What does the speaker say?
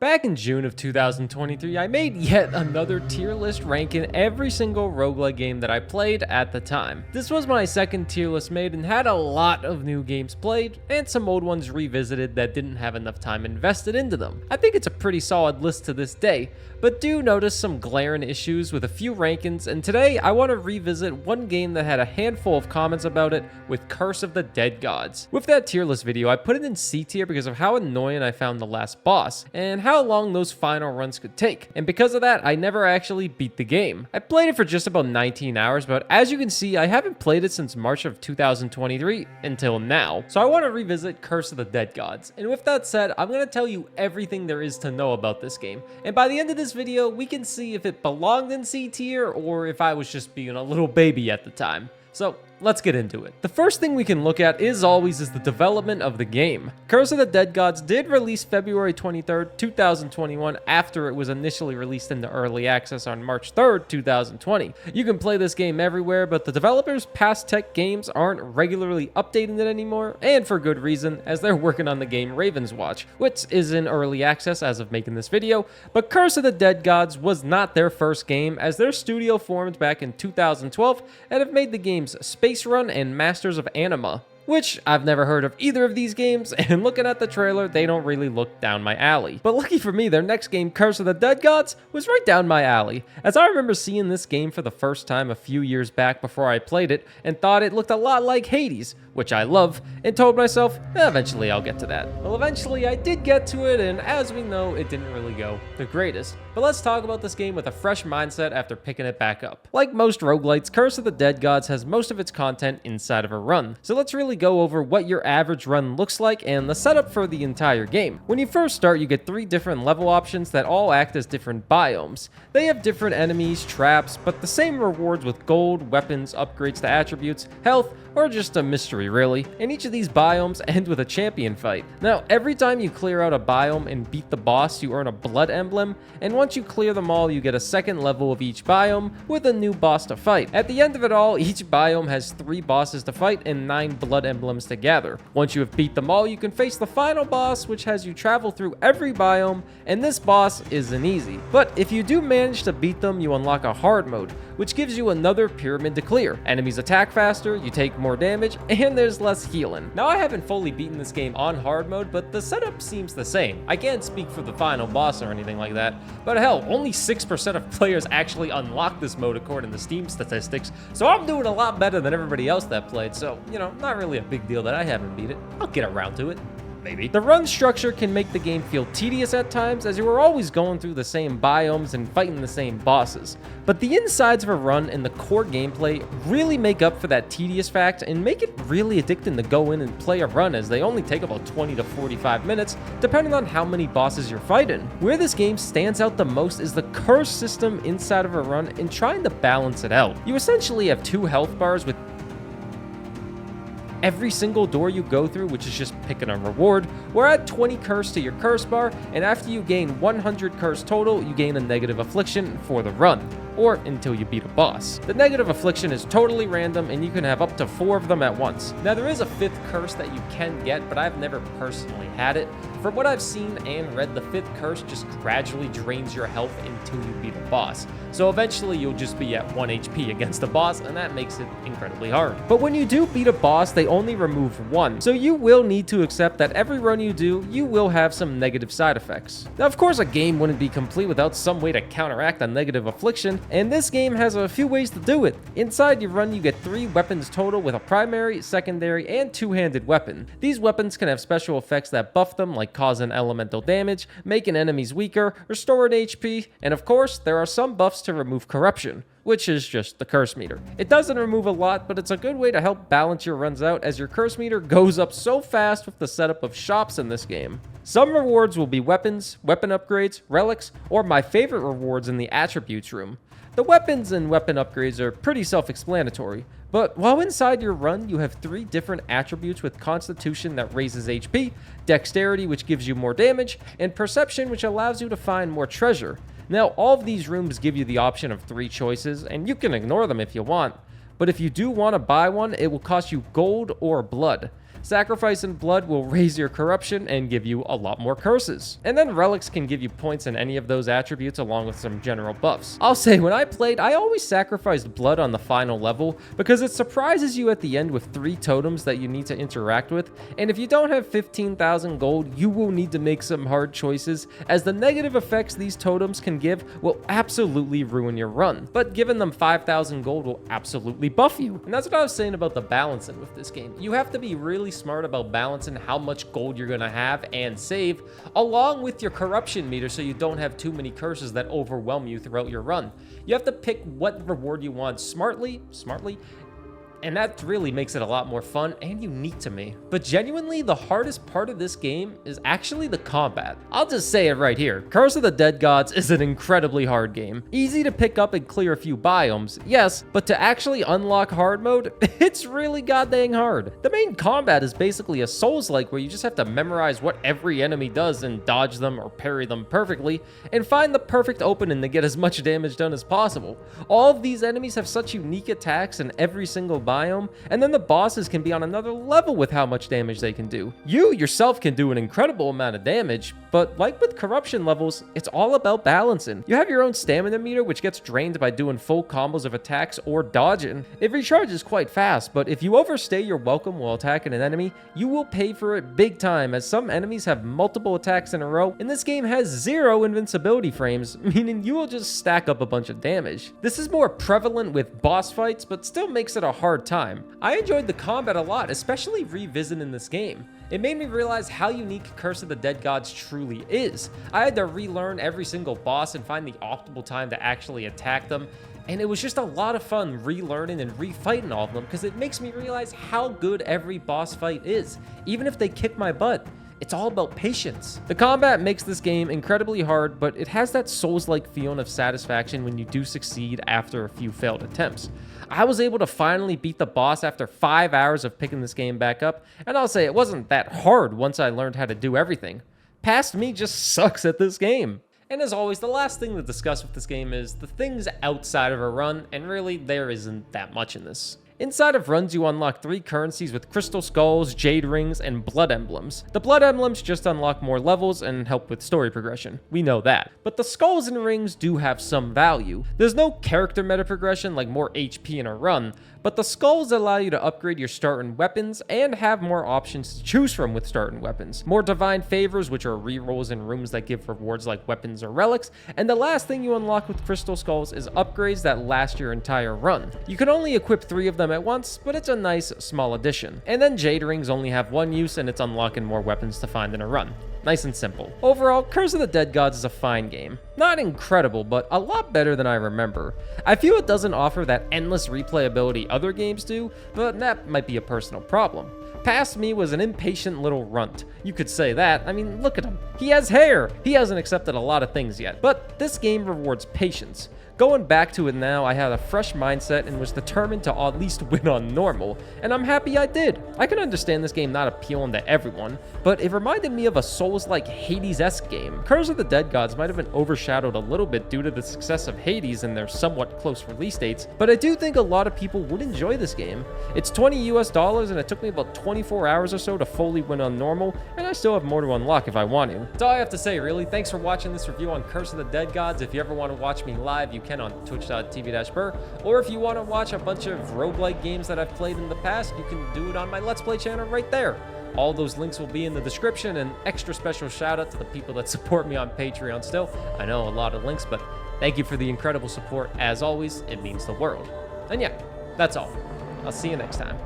Back in June of 2023, I made yet another tier list ranking every single roguelike game that I played at the time. This was my second tier list made and had a lot of new games played and some old ones revisited that didn't have enough time invested into them. I think it's a pretty solid list to this day, but do notice some glaring issues with a few rankings, and today I want to revisit one game that had a handful of comments about it with Curse of the Dead Gods. With that tier list video, I put it in C tier because of how annoying I found the last boss and how long those final runs could take, and because of that I never actually beat the game. I played it for just about 19 hours, but as you can see I haven't played it since March of 2023 until now, so I want to revisit Curse of the Dead Gods. And with that said, I'm going to tell you everything there is to know about this game, and by the end of this video we can see if it belonged in C tier or if I was just being a little baby at the time. So let's get into it. The first thing we can look at is the development of the game. Curse of the Dead Gods did release February 23rd, 2021 after it was initially released into early access on March 3rd, 2020. You can play this game everywhere, but the developers' past tech games aren't regularly updating it anymore, and for good reason, as they're working on the game Raven's Watch, which is in early access as of making this video. But Curse of the Dead Gods was not their first game, as their studio formed back in 2012 and have made the games Space Run and Masters of Anima, which I've never heard of either of these games, and looking at the trailer, they don't really look down my alley. But lucky for me, their next game, Curse of the Dead Gods, was right down my alley, as I remember seeing this game for the first time a few years back before I played it, and thought it looked a lot like Hades, which I love, and told myself, eventually I'll get to that. Well, eventually I did get to it, and as we know, it didn't really go the greatest. But let's talk about this game with a fresh mindset after picking it back up. Like most roguelites, Curse of the Dead Gods has most of its content inside of a run, so let's really go over what your average run looks like and the setup for the entire game. When you first start, you get 3 different level options that all act as different biomes. They have different enemies, traps, but the same rewards with gold, weapons, upgrades to attributes, health, or just a mystery really, and each of these biomes end with a champion fight. Now, every time you clear out a biome and beat the boss, you earn a blood emblem, and once you clear them all, you get a second level of each biome with a new boss to fight. At the end of it all, each biome has 3 bosses to fight and 9 blood emblems to gather. Once you have beat them all, you can face the final boss, which has you travel through every biome, and this boss isn't easy. But if you do manage to beat them, you unlock a hard mode, which gives you another pyramid to clear. Enemies attack faster, you take more damage, and there's less healing. Now, I haven't fully beaten this game on hard mode, but the setup seems the same. I can't speak for the final boss or anything like that, but hell, only 6% of players actually unlock this mode according to Steam statistics, so I'm doing a lot better than everybody else that played, so, you know, not really a big deal that I haven't beat it. I'll get around to it. Maybe. The run structure can make the game feel tedious at times, as you are always going through the same biomes and fighting the same bosses. But the insides of a run and the core gameplay really make up for that tedious fact and make it really addicting to go in and play a run, as they only take about 20 to 45 minutes, depending on how many bosses you're fighting. Where this game stands out the most is the curse system inside of a run and trying to balance it out. You essentially have 2 health bars with every single door you go through, which is just picking a reward, or add 20 curse to your curse bar, and after you gain 100 curse total, you gain a negative affliction for the run, or until you beat a boss. The negative affliction is totally random, and you can have up to 4 of them at once. Now, there is a 5th curse that you can get, but I've never personally had it. From what I've seen and read, the 5th curse just gradually drains your health until you beat a boss. So eventually you'll just be at 1 HP against the boss, and that makes it incredibly hard. But when you do beat a boss, they only remove 1. So you will need to accept that every run you do, you will have some negative side effects. Now, of course, a game wouldn't be complete without some way to counteract a negative affliction, and this game has a few ways to do it. Inside your run, you get 3 weapons total with a primary, secondary, and 2-handed weapon. These weapons can have special effects that buff them, like causing elemental damage, making enemies weaker, restoring HP, and of course, there are some buffs to remove corruption, which is just the curse meter. It doesn't remove a lot, but it's a good way to help balance your runs out, as your curse meter goes up so fast with the setup of shops in this game. Some rewards will be weapons, weapon upgrades, relics, or my favorite rewards in the attributes room. The weapons and weapon upgrades are pretty self-explanatory, but while inside your run, you have 3 different attributes with Constitution that raises HP, Dexterity, which gives you more damage, and Perception, which allows you to find more treasure. Now, all of these rooms give you the option of 3 choices, and you can ignore them if you want, but if you do want to buy one, it will cost you gold or blood. Sacrificing blood will raise your corruption and give you a lot more curses. And then relics can give you points in any of those attributes along with some general buffs. I'll say when I played, I always sacrificed blood on the final level because it surprises you at the end with 3 totems that you need to interact with, and if you don't have 15,000 gold, you will need to make some hard choices, as the negative effects these totems can give will absolutely ruin your run, but giving them 5,000 gold will absolutely buff you. And that's what I was saying about the balancing with this game. You have to be really smart about balancing how much gold you're gonna have and save, along with your corruption meter, so you don't have too many curses that overwhelm you throughout your run. You have to pick what reward you want smartly, and that really makes it a lot more fun and unique to me. But genuinely, the hardest part of this game is actually the combat. I'll just say it right here. Curse of the Dead Gods is an incredibly hard game. Easy to pick up and clear a few biomes, yes, but to actually unlock hard mode, it's really goddamn hard. The main combat is basically a Souls-like where you just have to memorize what every enemy does and dodge them or parry them perfectly, and find the perfect opening to get as much damage done as possible. All of these enemies have such unique attacks in every single biome, and then the bosses can be on another level with how much damage they can do. You yourself can do an incredible amount of damage, but like with corruption levels, it's all about balancing. You have your own stamina meter, which gets drained by doing full combos of attacks or dodging. It recharges quite fast, but if you overstay your welcome while attacking an enemy, you will pay for it big time, as some enemies have multiple attacks in a row, and this game has 0 invincibility frames, meaning you will just stack up a bunch of damage. This is more prevalent with boss fights, but still makes it a hard time. I enjoyed the combat a lot, especially revisiting this game. It made me realize how unique Curse of the Dead Gods truly is. I had to relearn every single boss and find the optimal time to actually attack them, and it was just a lot of fun relearning and refighting all of them, because it makes me realize how good every boss fight is, even if they kick my butt. It's all about patience. The combat makes this game incredibly hard, but it has that Souls-like feeling of satisfaction when you do succeed after a few failed attempts. I was able to finally beat the boss after 5 hours of picking this game back up, and I'll say it wasn't that hard once I learned how to do everything. Past me just sucks at this game. And as always, the last thing to discuss with this game is the things outside of a run, and really there isn't that much in this. Inside of runs, you unlock 3 currencies with crystal skulls, jade rings, and blood emblems. The blood emblems just unlock more levels and help with story progression. We know that. But the skulls and rings do have some value. There's no character meta progression like more HP in a run, but the skulls allow you to upgrade your starting weapons and have more options to choose from with starting weapons. More divine favors, which are rerolls in rooms that give rewards like weapons or relics, and the last thing you unlock with crystal skulls is upgrades that last your entire run. You can only equip 3 of them at once, but it's a nice small addition. And then jade rings only have 1 use, and it's unlocking more weapons to find in a run. Nice and simple. Overall, Curse of the Dead Gods is a fine game. Not incredible, but a lot better than I remember. I feel it doesn't offer that endless replayability other games do, but that might be a personal problem. Past me was an impatient little runt. You could say that. I mean, look at him. He has hair. He hasn't accepted a lot of things yet. But this game rewards patience. Going back to it now, I had a fresh mindset and was determined to at least win on normal, and I'm happy I did. I can understand this game not appealing to everyone, but it reminded me of a Souls-like Hades-esque game. Curse of the Dead Gods might have been overshadowed a little bit due to the success of Hades and their somewhat close release dates, but I do think a lot of people would enjoy this game. It's $20 US, and it took me about 24 hours or so to fully win on normal, and I still have more to unlock if I want to. That's all I have to say, really. Thanks for watching this review on Curse of the Dead Gods. If you ever want to watch me live, you can on twitch.tv/Burr, or if you want to watch a bunch of roguelike games that I've played in the past, you can do it on my Let's Play channel right there. All those links will be in the description, and extra special shout out to the people that support me on Patreon still. I know a lot of links, but thank you for the incredible support. As always, it means the world. And yeah, that's all. I'll see you next time.